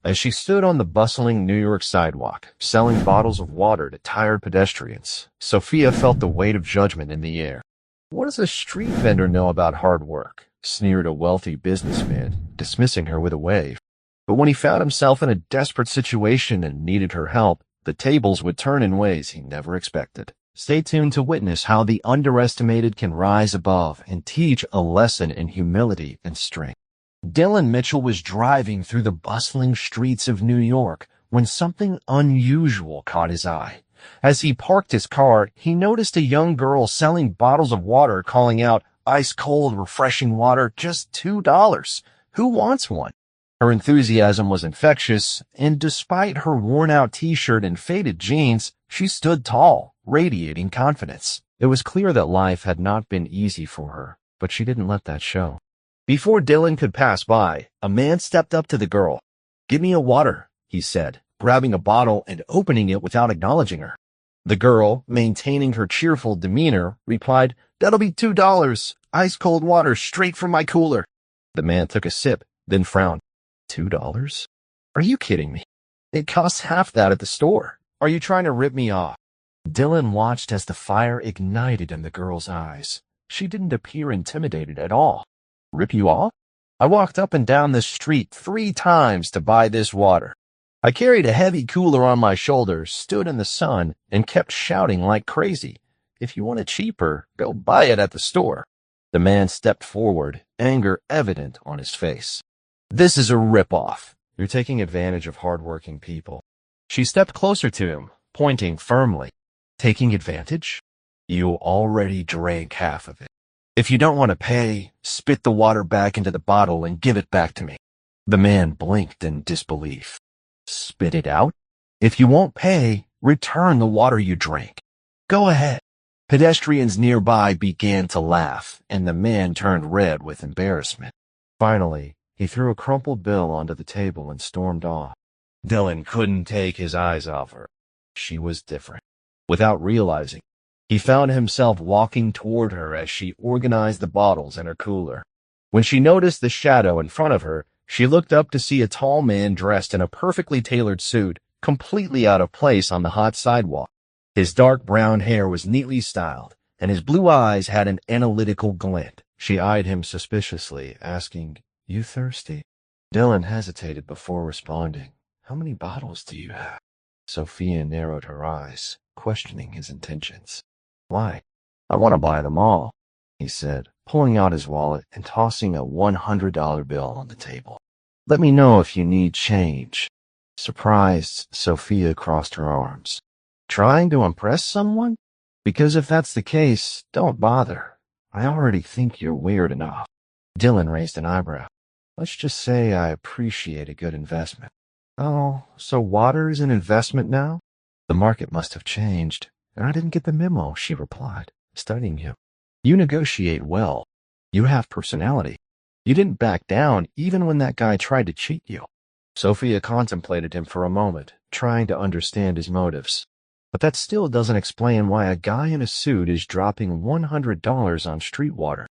As she stood on the bustling New York sidewalk, selling bottles of water to tired pedestrians, Sophia felt the weight of judgment in the air. What does a street vendor know about hard work? Sneered a wealthy businessman, dismissing her with a wave. But when he found himself in a desperate situation and needed her help, the tables would turn in ways he never expected. Stay tuned to witness how the underestimated can rise above and teach a lesson in humility and strength. Dylan Mitchell was driving through the bustling streets of New York when something unusual caught his eye. As he parked his car, he noticed a young girl selling bottles of water, calling out, "Ice cold, refreshing water, just $2. Who wants one?" Her enthusiasm was infectious, and despite her worn-out t-shirt and faded jeans, she stood tall, radiating confidence. It was clear that life had not been easy for her, but she didn't let that show. Before Dylan could pass by, a man stepped up to the girl. "Give me a water," he said, grabbing a bottle and opening it without acknowledging her. The girl, maintaining her cheerful demeanor, replied, "That'll be $2. Ice cold water straight from my cooler." The man took a sip, then frowned. $2? Are you kidding me? It costs half that at the store. Are you trying to rip me off? Dylan watched as the fire ignited in the girl's eyes. She didn't appear intimidated at all. "Rip you off? I walked up and down this street 3 times to buy this water. I carried a heavy cooler on my shoulders, stood in the sun, and kept shouting like crazy. If you want it cheaper, go buy it at the store." The man stepped forward, anger evident on his face. "This is a rip-off. You're taking advantage of hard-working people." She stepped closer to him, pointing firmly. "Taking advantage? You already drank half of it. If you don't want to pay, spit the water back into the bottle and give it back to me." The man blinked in disbelief. "Spit it out? If you won't pay, return the water you drank. Go ahead." Pedestrians nearby began to laugh, and the man turned red with embarrassment. Finally, he threw a crumpled bill onto the table and stormed off. Dylan couldn't take his eyes off her. She was different. Without realizing, he found himself walking toward her as she organized the bottles in her cooler. When she noticed the shadow in front of her, she looked up to see a tall man dressed in a perfectly tailored suit, completely out of place on the hot sidewalk. His dark brown hair was neatly styled, and his blue eyes had an analytical glint. She eyed him suspiciously, asking, "You thirsty?" Dylan hesitated before responding. "How many bottles do you have?" Sophia narrowed her eyes, questioning his intentions. "Why? I want to buy them all," he said, pulling out his wallet and tossing a $100 bill on the table. "Let me know if you need change." Surprised, Sophia crossed her arms. "Trying to impress someone? Because if that's the case, don't bother. I already think you're weird enough." Dylan raised an eyebrow. "Let's just say I appreciate a good investment." "Oh, so water is an investment now?" "The market must have changed, and I didn't get the memo," she replied, studying him. "You negotiate well. You have personality. You didn't back down even when that guy tried to cheat you." Sophia contemplated him for a moment, trying to understand his motives. But that still doesn't explain why a guy in a suit is dropping $100 on street water.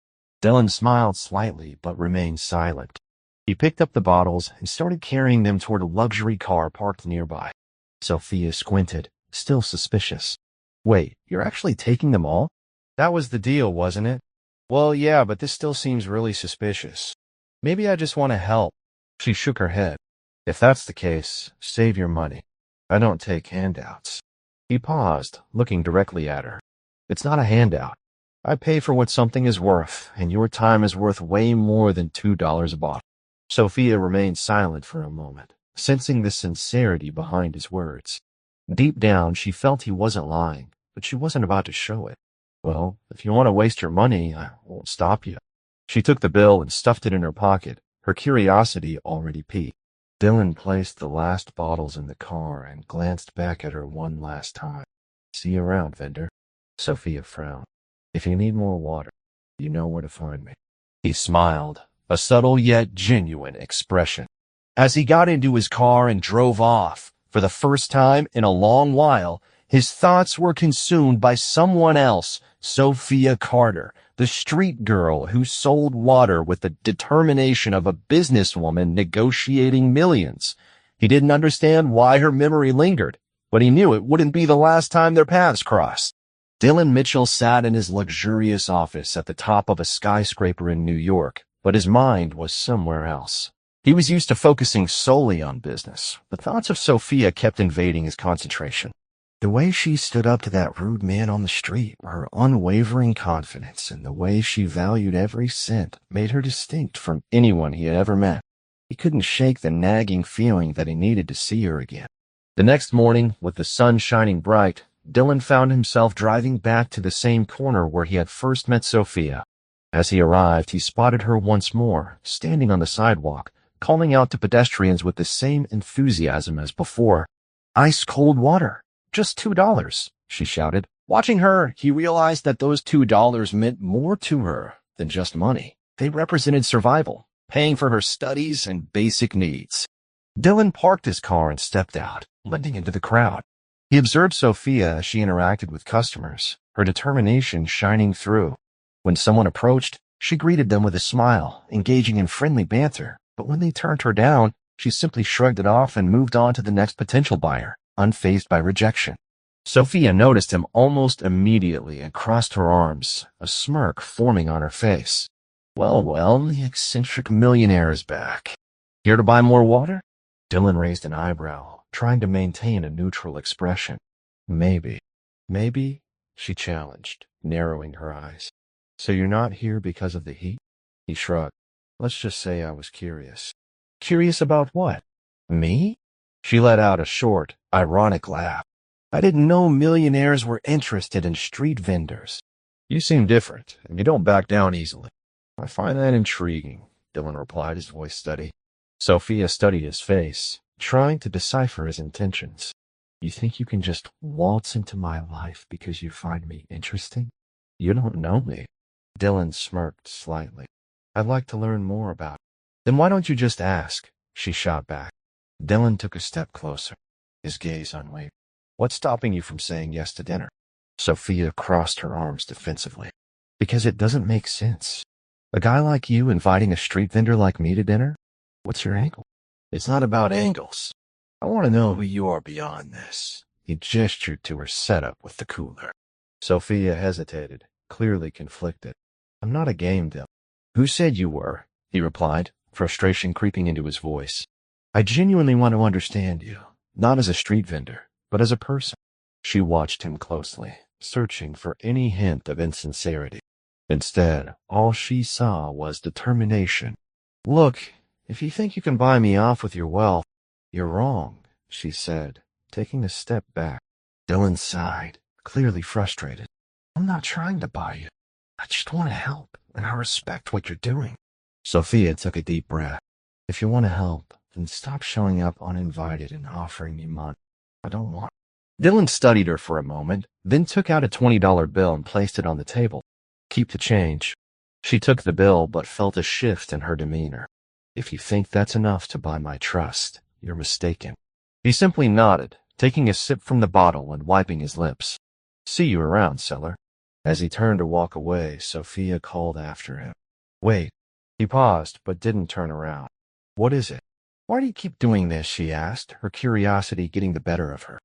Dylan smiled slightly, but remained silent. He picked up the bottles and started carrying them toward a luxury car parked nearby. Sophia squinted, still suspicious. "Wait, you're actually taking them all?" "That was the deal, wasn't it?" "Well, yeah, but this still seems really suspicious. Maybe I just want to help." She shook her head. "If that's the case, save your money. I don't take handouts." He paused, looking directly at her. "It's not a handout. I pay for what something is worth, and your time is worth way more than $2 a bottle." Sophia remained silent for a moment, sensing the sincerity behind his words. Deep down, she felt he wasn't lying, but she wasn't about to show it. "Well, if you want to waste your money, I won't stop you." She took the bill and stuffed it in her pocket, her curiosity already piqued. Dylan placed the last bottles in the car and glanced back at her one last time. "See you around, vendor." Sophia frowned. "If you need more water, you know where to find me." He smiled, a subtle yet genuine expression. As he got into his car and drove off, for the first time in a long while, his thoughts were consumed by someone else, Sophia Carter, the street girl who sold water with the determination of a businesswoman negotiating millions. He didn't understand why her memory lingered, but he knew it wouldn't be the last time their paths crossed. Dylan Mitchell sat in his luxurious office at the top of a skyscraper in New York, but his mind was somewhere else. He was used to focusing solely on business. The thoughts of Sophia kept invading his concentration. The way she stood up to that rude man on the street, her unwavering confidence, and the way she valued every cent made her distinct from anyone he had ever met. He couldn't shake the nagging feeling that he needed to see her again. The next morning, with the sun shining bright, Dylan found himself driving back to the same corner where he had first met Sophia. As he arrived, he spotted her once more, standing on the sidewalk, calling out to pedestrians with the same enthusiasm as before. "Ice-cold water. Just $2, she shouted. Watching her, he realized that those $2 meant more to her than just money. They represented survival, paying for her studies and basic needs. Dylan parked his car and stepped out, blending into the crowd. He observed Sophia as she interacted with customers, her determination shining through. When someone approached, she greeted them with a smile, engaging in friendly banter. But when they turned her down, she simply shrugged it off and moved on to the next potential buyer, unfazed by rejection. Sophia noticed him almost immediately and crossed her arms, a smirk forming on her face. Well, the eccentric millionaire is back. Here to buy more water? Dylan raised an eyebrow, trying to maintain a neutral expression. Maybe, she challenged, narrowing her eyes. So you're not here because of the heat? He shrugged. Let's just say I was curious. Curious about what? Me? She let out a short, ironic laugh. I didn't know millionaires were interested in street vendors. You seem different, and you don't back down easily. I find that intriguing, Dylan replied, his voice steady. Sophia studied his face, trying to decipher his intentions. You think you can just waltz into my life because you find me interesting? You don't know me. Dylan smirked slightly. I'd like to learn more about it. Then why don't you just ask? She shot back. Dylan took a step closer, his gaze unwavering. What's stopping you from saying yes to dinner? Sophia crossed her arms defensively. Because it doesn't make sense. A guy like you inviting a street vendor like me to dinner? What's your angle? It's not about angles. I want to know who you are beyond this. He gestured to her setup with the cooler. Sophia hesitated, clearly conflicted. I'm not a game dealer. Who said you were? He replied, frustration creeping into his voice. I genuinely want to understand you, not as a street vendor, but as a person. She watched him closely, searching for any hint of insincerity. Instead, all she saw was determination. Look, if you think you can buy me off with your wealth, you're wrong, she said, taking a step back. Dylan sighed, clearly frustrated. I'm not trying to buy you. I just want to help, and I respect what you're doing. Sophia took a deep breath. If you want to help, then stop showing up uninvited and offering me money. I don't want it. Dylan studied her for a moment, then took out a $20 bill and placed it on the table. Keep the change. She took the bill but felt a shift in her demeanor. If you think that's enough to buy my trust, you're mistaken. He simply nodded, taking a sip from the bottle and wiping his lips. See you around, seller. As he turned to walk away, Sophia called after him. Wait. He paused, but didn't turn around. What is it? Why do you keep doing this? She asked, her curiosity getting the better of her.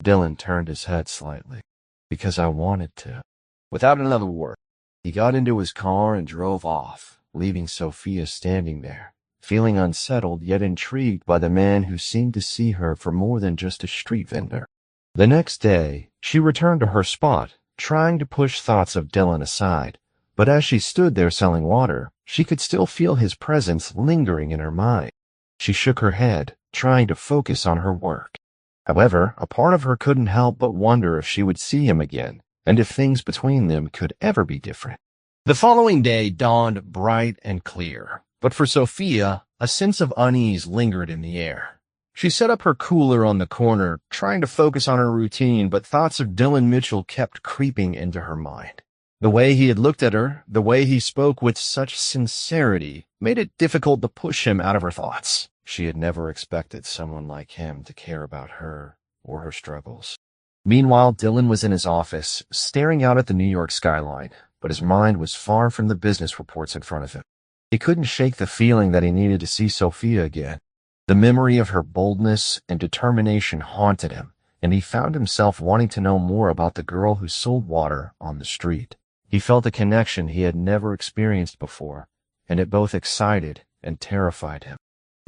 Dylan turned his head slightly. Because I wanted to. Without another word, he got into his car and drove off, leaving Sophia standing there, feeling unsettled yet intrigued by the man who seemed to see her for more than just a street vendor. The next day, she returned to her spot, trying to push thoughts of Dylan aside, but as she stood there selling water, she could still feel his presence lingering in her mind. She shook her head, trying to focus on her work. However, a part of her couldn't help but wonder if she would see him again, and if things between them could ever be different. The following day dawned bright and clear, but for Sophia, a sense of unease lingered in the air. She set up her cooler on the corner, trying to focus on her routine, but thoughts of Dylan Mitchell kept creeping into her mind. The way he had looked at her, the way he spoke with such sincerity, made it difficult to push him out of her thoughts. She had never expected someone like him to care about her or her struggles. Meanwhile, Dylan was in his office, staring out at the New York skyline, but his mind was far from the business reports in front of him. He couldn't shake the feeling that he needed to see Sophia again. The memory of her boldness and determination haunted him, and he found himself wanting to know more about the girl who sold water on the street. He felt a connection he had never experienced before, and it both excited and terrified him.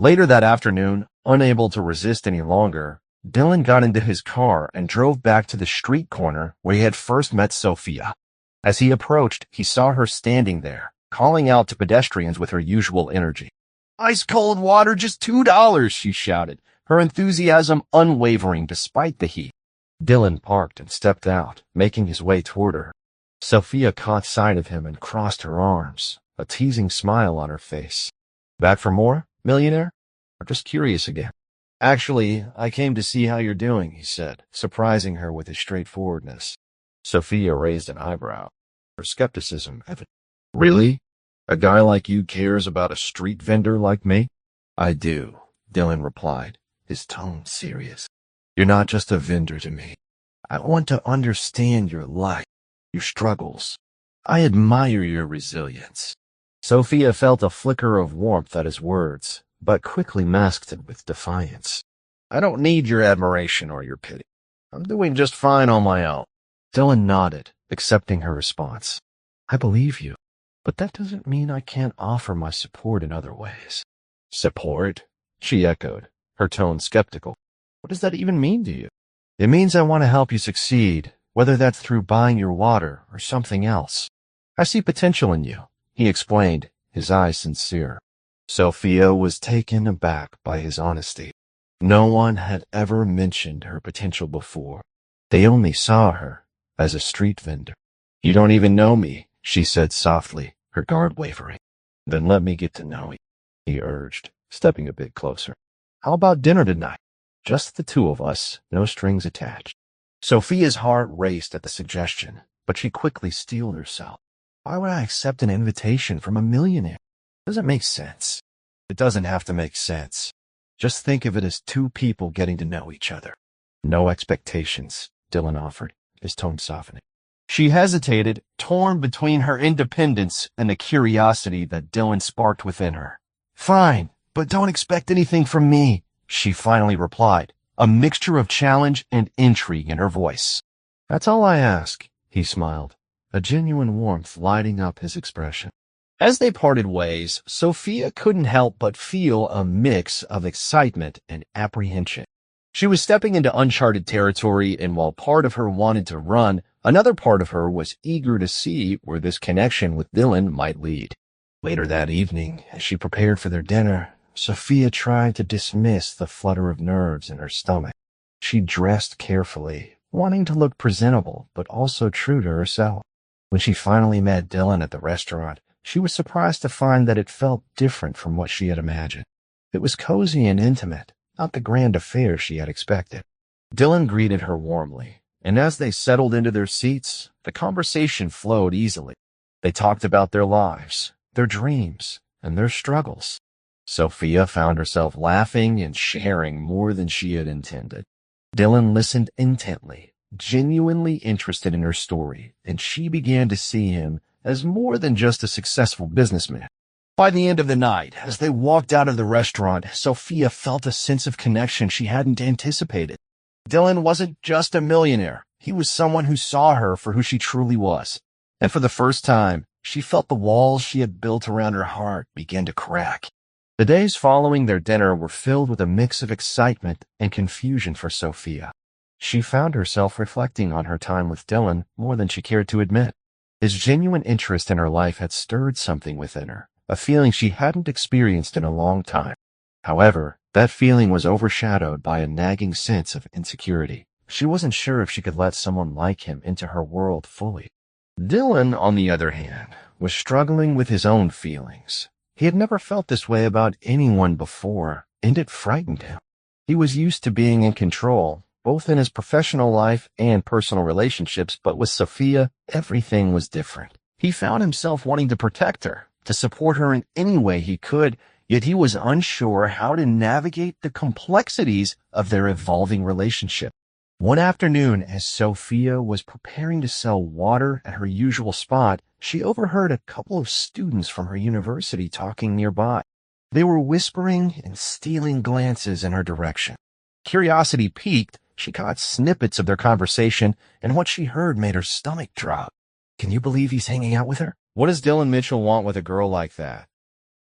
Later that afternoon, unable to resist any longer, Dylan got into his car and drove back to the street corner where he had first met Sophia. As he approached, he saw her standing there, calling out to pedestrians with her usual energy. "Ice cold water, just $2, she shouted, her enthusiasm unwavering despite the heat. Dylan parked and stepped out, making his way toward her. Sophia caught sight of him and crossed her arms, a teasing smile on her face. "Back for more, Millionaire? I'm just curious again." "Actually, I came to see how you're doing," he said, surprising her with his straightforwardness. Sophia raised an eyebrow, her skepticism evident. "Really? A guy like you cares about a street vendor like me?" "I do," Dylan replied, his tone serious. "You're not just a vendor to me. I want to understand your life, your struggles. I admire your resilience." Sophia felt a flicker of warmth at his words, but quickly masked it with defiance. "I don't need your admiration or your pity. I'm doing just fine on my own." Dylan nodded, accepting her response. "I believe you, but that doesn't mean I can't offer my support in other ways." "Support?" she echoed, her tone skeptical. "What does that even mean to you?" "It means I want to help you succeed, whether that's through buying your water or something else. I see potential in you," he explained, his eyes sincere. Sophia was taken aback by his honesty. No one had ever mentioned her potential before. They only saw her as a street vendor. "You don't even know me," she said softly, her guard wavering. "Then let me get to know you," he urged, stepping a bit closer. "How about dinner tonight? Just the two of us, no strings attached." Sophia's heart raced at the suggestion, but she quickly steeled herself. "Why would I accept an invitation from a millionaire? It doesn't make sense." "It doesn't have to make sense. Just think of it as two people getting to know each other." "No expectations," Dylan offered, his tone softening. She hesitated, torn between her independence and the curiosity that Dylan sparked within her. "Fine, but don't expect anything from me," she finally replied, a mixture of challenge and intrigue in her voice. "That's all I ask," he smiled, a genuine warmth lighting up his expression. As they parted ways, Sophia couldn't help but feel a mix of excitement and apprehension. She was stepping into uncharted territory, and while part of her wanted to run, another part of her was eager to see where this connection with Dylan might lead. Later that evening, as she prepared for their dinner, Sophia tried to dismiss the flutter of nerves in her stomach. She dressed carefully, wanting to look presentable, but also true to herself. When she finally met Dylan at the restaurant, she was surprised to find that it felt different from what she had imagined. It was cozy and intimate, not the grand affair she had expected. Dylan greeted her warmly, and as they settled into their seats, the conversation flowed easily. They talked about their lives, their dreams, and their struggles. Sophia found herself laughing and sharing more than she had intended. Dylan listened intently, genuinely interested in her story, and she began to see him as more than just a successful businessman. By the end of the night, as they walked out of the restaurant, Sophia felt a sense of connection she hadn't anticipated. Dylan wasn't just a millionaire. He was someone who saw her for who she truly was. And for the first time, she felt the walls she had built around her heart begin to crack. The days following their dinner were filled with a mix of excitement and confusion for Sophia. She found herself reflecting on her time with Dylan more than she cared to admit. His genuine interest in her life had stirred something within her, a feeling she hadn't experienced in a long time. However, that feeling was overshadowed by a nagging sense of insecurity. She wasn't sure if she could let someone like him into her world fully. Dylan, on the other hand, was struggling with his own feelings. He had never felt this way about anyone before, and it frightened him. He was used to being in control, both in his professional life and personal relationships, but with Sophia, everything was different. He found himself wanting to protect her, to support her in any way he could, yet he was unsure how to navigate the complexities of their evolving relationship. One afternoon, as Sophia was preparing to sell water at her usual spot, she overheard a couple of students from her university talking nearby. They were whispering and stealing glances in her direction. Curiosity piqued. She caught snippets of their conversation, and what she heard made her stomach drop. Can you believe he's hanging out with her? What does Dylan Mitchell want with a girl like that?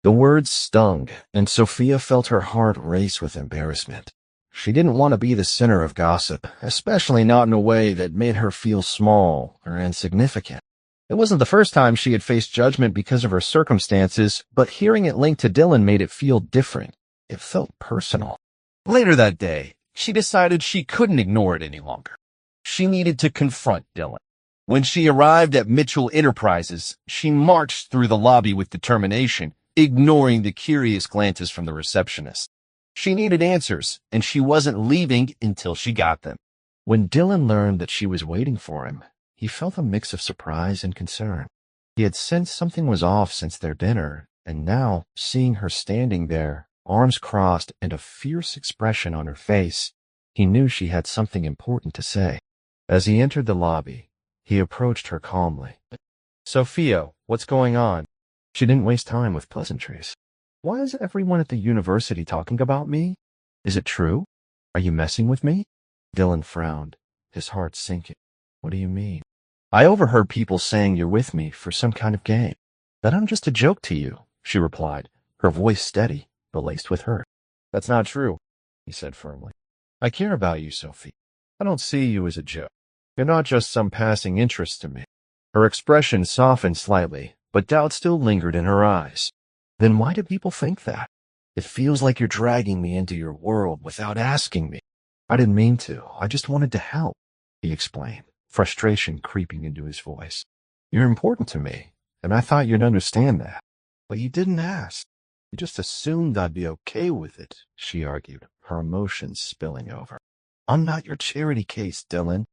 The words stung, and Sophia felt her heart race with embarrassment. She didn't want to be the center of gossip, especially not in a way that made her feel small or insignificant. It wasn't the first time she had faced judgment because of her circumstances, but hearing it linked to Dylan made it feel different. It felt personal. Later that day, she decided she couldn't ignore it any longer. She needed to confront Dylan. When she arrived at Mitchell Enterprises, she marched through the lobby with determination, ignoring the curious glances from the receptionist. She needed answers, and she wasn't leaving until she got them. When Dylan learned that she was waiting for him, he felt a mix of surprise and concern. He had sensed something was off since their dinner, and now, seeing her standing there, arms crossed and a fierce expression on her face, he knew she had something important to say. As he entered the lobby, he approached her calmly. Sophia, what's going on? She didn't waste time with pleasantries. Why is everyone at the university talking about me? Is it true? Are you messing with me? Dylan frowned, his heart sinking. What do you mean? I overheard people saying you're with me for some kind of game. That I'm just a joke to you, she replied, her voice steady, but laced with hurt. That's not true, he said firmly. I care about you, Sophie. I don't see you as a joke. You're not just some passing interest to me. Her expression softened slightly, but doubt still lingered in her eyes. Then why do people think that? It feels like you're dragging me into your world without asking me. I didn't mean to. I just wanted to help, he explained, frustration creeping into his voice. You're important to me, and I thought you'd understand that. But you didn't ask. You just assumed I'd be okay with it, she argued, her emotions spilling over. I'm not your charity case, Dylan.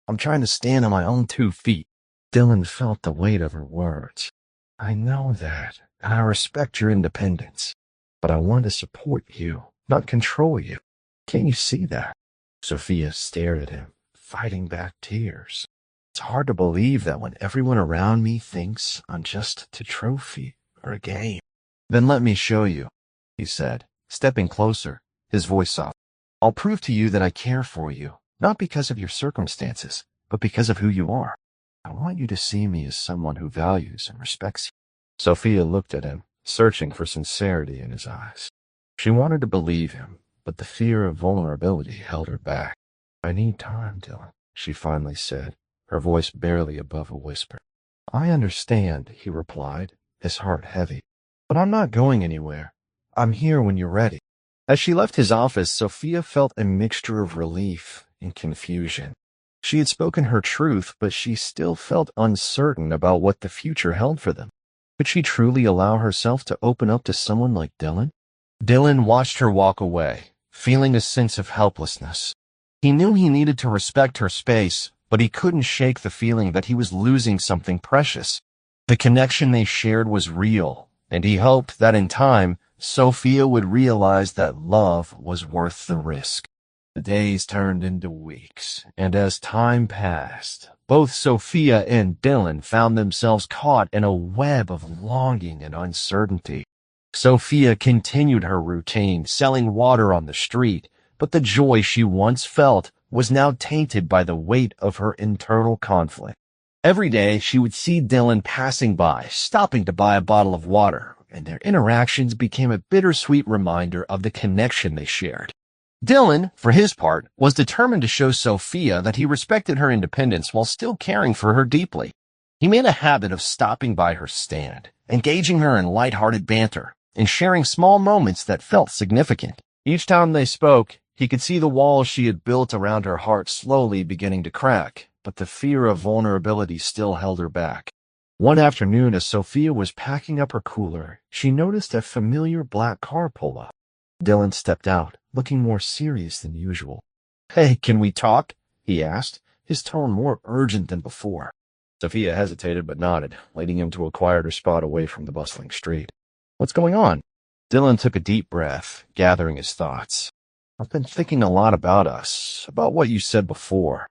I'm trying to stand on my own 2 feet. Dylan felt the weight of her words. I know that, and I respect your independence. But I want to support you, not control you. Can't you see that? Sophia stared at him, fighting back tears. It's hard to believe that when everyone around me thinks I'm just a trophy or a game. Then let me show you, he said, stepping closer, his voice soft. I'll prove to you that I care for you, not because of your circumstances, but because of who you are. I want you to see me as someone who values and respects you. Sophia looked at him, searching for sincerity in his eyes. She wanted to believe him, but the fear of vulnerability held her back. I need time, Dylan, she finally said, her voice barely above a whisper. I understand, he replied, his heart heavy. But I'm not going anywhere. I'm here when you're ready. As she left his office, Sophia felt a mixture of relief and confusion. She had spoken her truth, but she still felt uncertain about what the future held for them. Could she truly allow herself to open up to someone like Dylan? Dylan watched her walk away, feeling a sense of helplessness. He knew he needed to respect her space, but he couldn't shake the feeling that he was losing something precious. The connection they shared was real, and he hoped that in time, Sophia would realize that love was worth the risk. The days turned into weeks, and as time passed, both Sophia and Dylan found themselves caught in a web of longing and uncertainty. Sophia continued her routine, selling water on the street, but the joy she once felt was now tainted by the weight of her internal conflict. Every day, she would see Dylan passing by, stopping to buy a bottle of water, and their interactions became a bittersweet reminder of the connection they shared. Dylan, for his part, was determined to show Sophia that he respected her independence while still caring for her deeply. He made a habit of stopping by her stand, engaging her in lighthearted banter, and sharing small moments that felt significant. Each time they spoke, he could see the walls she had built around her heart slowly beginning to crack, but the fear of vulnerability still held her back. One afternoon, as Sophia was packing up her cooler, she noticed a familiar black car pull up. Dylan stepped out, looking more serious than usual. Hey, can we talk? He asked, his tone more urgent than before. Sophia hesitated but nodded, leading him to a quieter spot away from the bustling street. What's going on? Dylan took a deep breath, gathering his thoughts. I've been thinking a lot about us, about what you said before.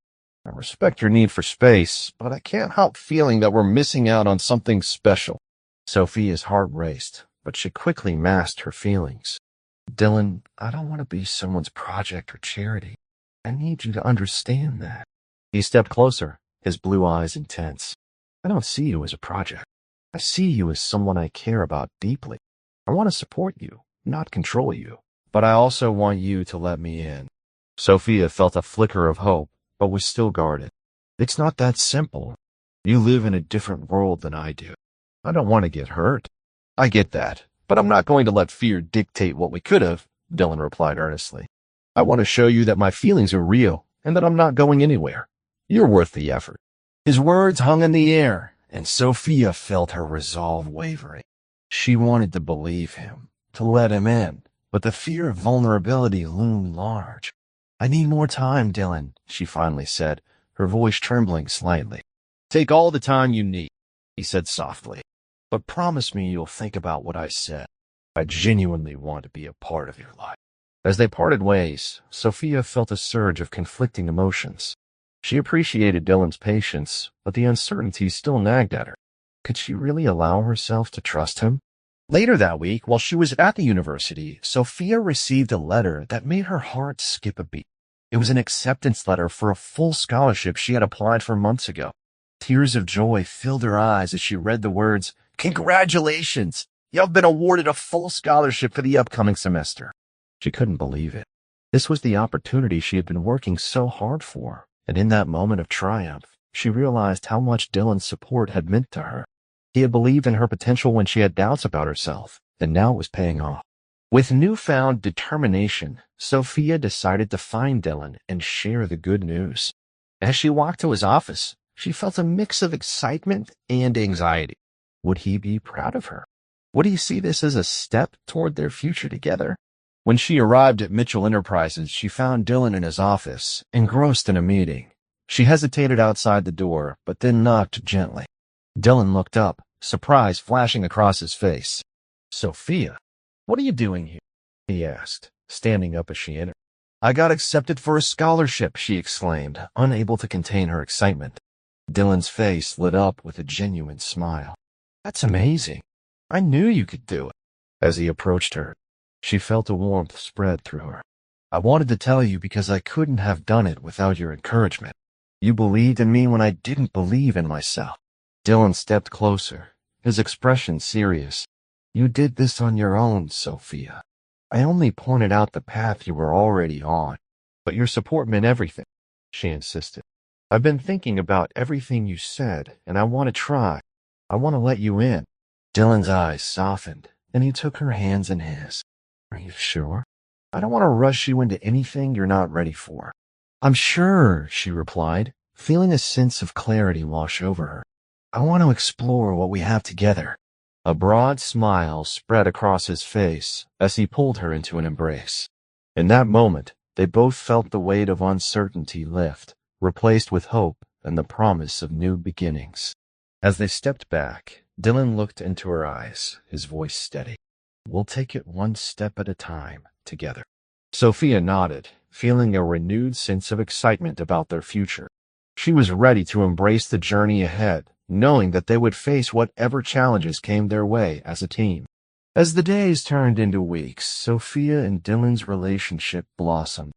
I respect your need for space, but I can't help feeling that we're missing out on something special. Sophia's heart raced, but she quickly masked her feelings. Dylan, I don't want to be someone's project or charity. I need you to understand that. He stepped closer, his blue eyes intense. I don't see you as a project. I see you as someone I care about deeply. I want to support you, not control you. But I also want you to let me in. Sophia felt a flicker of hope, but was still guarded. It's not that simple. You live in a different world than I do. I don't want to get hurt. I get that, but I'm not going to let fear dictate what we could have, Dylan replied earnestly. I want to show you that my feelings are real and that I'm not going anywhere. You're worth the effort. His words hung in the air, and Sophia felt her resolve wavering. She wanted to believe him, to let him in, but the fear of vulnerability loomed large. I need more time, Dylan, she finally said, her voice trembling slightly. Take all the time you need, he said softly, but promise me you'll think about what I said. I genuinely want to be a part of your life. As they parted ways, Sophia felt a surge of conflicting emotions. She appreciated Dylan's patience, but the uncertainty still nagged at her. Could she really allow herself to trust him? Later that week, while she was at the university, Sophia received a letter that made her heart skip a beat. It was an acceptance letter for a full scholarship she had applied for months ago. Tears of joy filled her eyes as she read the words, "Congratulations! You've been awarded a full scholarship for the upcoming semester." She couldn't believe it. This was the opportunity she had been working so hard for, and in that moment of triumph, she realized how much Dylan's support had meant to her. He had believed in her potential when she had doubts about herself, and now it was paying off. With newfound determination, Sophia decided to find Dylan and share the good news. As she walked to his office, she felt a mix of excitement and anxiety. Would he be proud of her? Would he see this as a step toward their future together? When she arrived at Mitchell Enterprises, she found Dylan in his office, engrossed in a meeting. She hesitated outside the door, but then knocked gently. Dylan looked up, surprise flashing across his face. "Sophia, what are you doing here?" he asked, standing up as she entered. "I got accepted for a scholarship," she exclaimed, unable to contain her excitement. Dylan's face lit up with a genuine smile. "That's amazing. I knew you could do it." As he approached her, she felt a warmth spread through her. "I wanted to tell you because I couldn't have done it without your encouragement. You believed in me when I didn't believe in myself." Dylan stepped closer, his expression serious. "You did this on your own, Sophia. I only pointed out the path you were already on, but your support meant everything," she insisted. "I've been thinking about everything you said, and I want to try. I want to let you in." Dylan's eyes softened, and he took her hands in his. "Are you sure? I don't want to rush you into anything you're not ready for." "I'm sure," she replied, feeling a sense of clarity wash over her. "I want to explore what we have together." A broad smile spread across his face as he pulled her into an embrace. In that moment, they both felt the weight of uncertainty lift, replaced with hope and the promise of new beginnings. As they stepped back, Dylan looked into her eyes, his voice steady. "We'll take it one step at a time, together." Sophia nodded, feeling a renewed sense of excitement about their future. She was ready to embrace the journey ahead, knowing that they would face whatever challenges came their way as a team. As the days turned into weeks, Sophia and Dylan's relationship blossomed.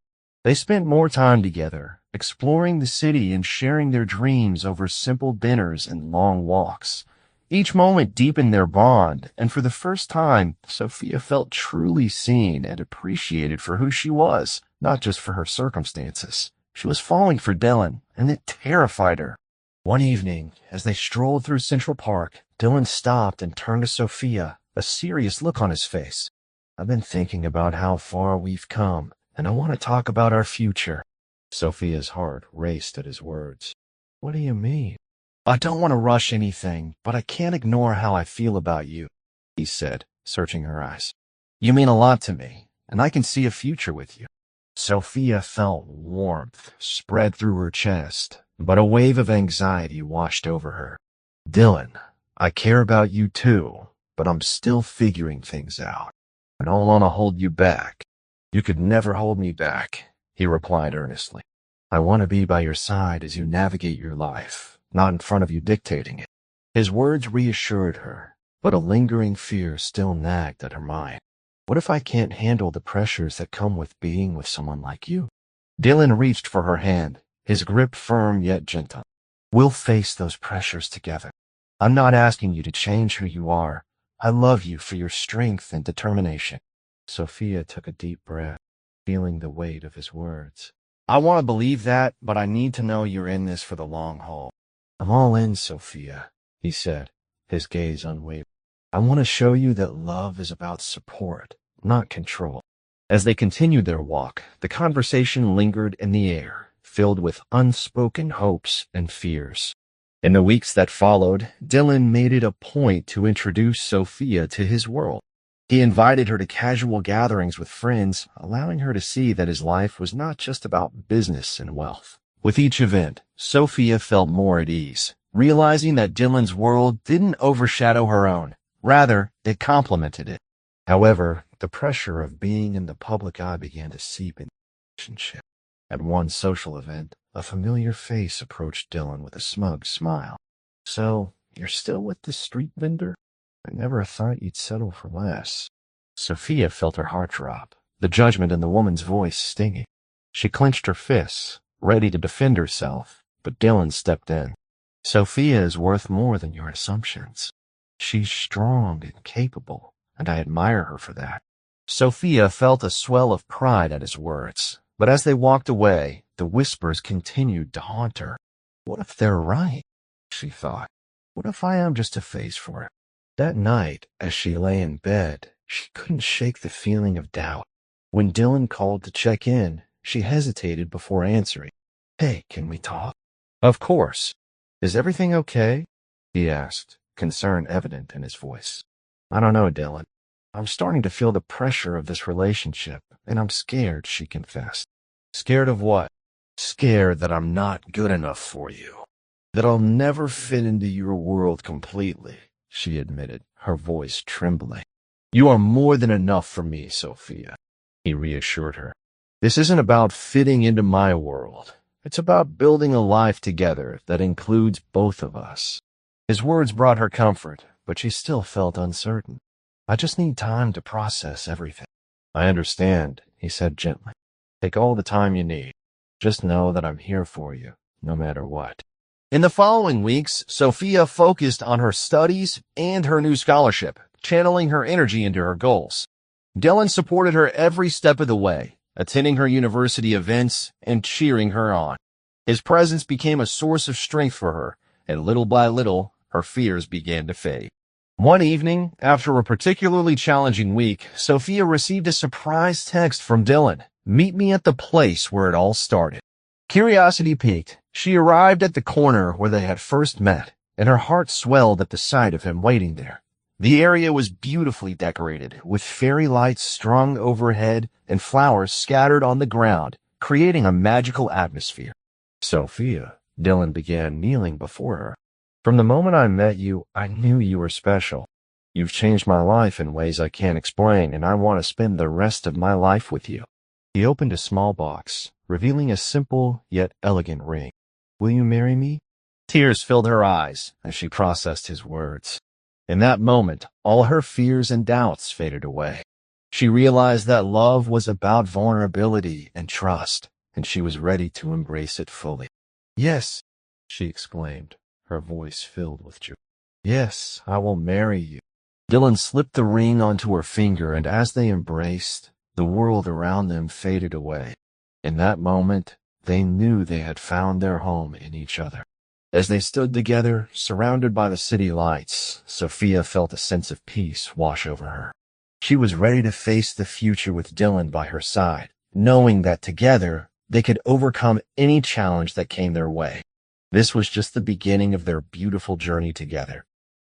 They spent more time together, exploring the city and sharing their dreams over simple dinners and long walks. Each moment deepened their bond, and for the first time, Sophia felt truly seen and appreciated for who she was, not just for her circumstances. She was falling for Dylan, and it terrified her. One evening, as they strolled through Central Park, Dylan stopped and turned to Sophia, a serious look on his face. "I've been thinking about how far we've come, and I want to talk about our future." Sophia's heart raced at his words. "What do you mean?" "I don't want to rush anything, but I can't ignore how I feel about you," he said, searching her eyes. "You mean a lot to me, and I can see a future with you." Sophia felt warmth spread through her chest, but a wave of anxiety washed over her. "Dylan, I care about you too, but I'm still figuring things out. I don't want to hold you back." "You could never hold me back," he replied earnestly. "I want to be by your side as you navigate your life, not in front of you dictating it." His words reassured her, But a lingering fear still nagged at her mind. What if I can't handle the pressures that come with being with someone like you? Dylan reached for her hand, his grip firm yet gentle. We'll face those pressures together. I'm not asking you to change who you are. I love you for your strength and determination. Sophia took a deep breath, feeling the weight of his words. I want to believe that, but I need to know you're in this for the long haul. I'm all in, Sophia, he said, his gaze unwavering. I want to show you that love is about support, not control. As they continued their walk, the conversation lingered in the air, filled with unspoken hopes and fears. In the weeks that followed, Dylan made it a point to introduce Sophia to his world. He invited her to casual gatherings with friends, allowing her to see that his life was not just about business and wealth. With each event, Sophia felt more at ease, realizing that Dylan's world didn't overshadow her own. Rather, it complemented it. However, the pressure of being in the public eye began to seep into the relationship. At one social event, a familiar face approached Dylan with a smug smile. So, you're still with the street vendor? I never thought you'd settle for less. Sophia felt her heart drop, the judgment in the woman's voice stinging. She clenched her fists, ready to defend herself, but Dylan stepped in. Sophia is worth more than your assumptions. She's strong and capable, and I admire her for that. Sophia felt a swell of pride at his words, but as they walked away, the whispers continued to haunt her. What if they're right? She thought. What if I am just a face for it? That night, as she lay in bed, she couldn't shake the feeling of doubt. When Dylan called to check in, she hesitated before answering. Hey, can we talk? Of course. Is everything okay? He asked, concern evident in his voice. I don't know, Dylan. I'm starting to feel the pressure of this relationship, and I'm scared, she confessed. Scared of what? Scared that I'm not good enough for you. That I'll never fit into your world completely, she admitted, her voice trembling. You are more than enough for me, Sophia, he reassured her. This isn't about fitting into my world. It's about building a life together that includes both of us. His words brought her comfort, but she still felt uncertain. I just need time to process everything. I understand, he said gently. Take all the time you need. Just know that I'm here for you, no matter what. In the following weeks, Sophia focused on her studies and her new scholarship, channeling her energy into her goals. Dylan supported her every step of the way, attending her university events and cheering her on. His presence became a source of strength for her, and little by little, her fears began to fade. One evening, after a particularly challenging week, Sophia received a surprise text from Dylan. Meet me at the place where it all started. Curiosity piqued. She arrived at the corner where they had first met, and her heart swelled at the sight of him waiting there. The area was beautifully decorated, with fairy lights strung overhead and flowers scattered on the ground, creating a magical atmosphere. Sophia, Dylan began kneeling before her. From the moment I met you, I knew you were special. You've changed my life in ways I can't explain, and I want to spend the rest of my life with you. He opened a small box, revealing a simple yet elegant ring. Will you marry me? Tears filled her eyes as she processed his words. In that moment, all her fears and doubts faded away. She realized that love was about vulnerability and trust, and she was ready to embrace it fully. Yes, she exclaimed, her voice filled with joy. Yes, I will marry you. Dylan slipped the ring onto her finger, and as they embraced, the world around them faded away. In that moment, they knew they had found their home in each other. As they stood together, surrounded by the city lights, Sophia felt a sense of peace wash over her. She was ready to face the future with Dylan by her side, knowing that together they could overcome any challenge that came their way. This was just the beginning of their beautiful journey together.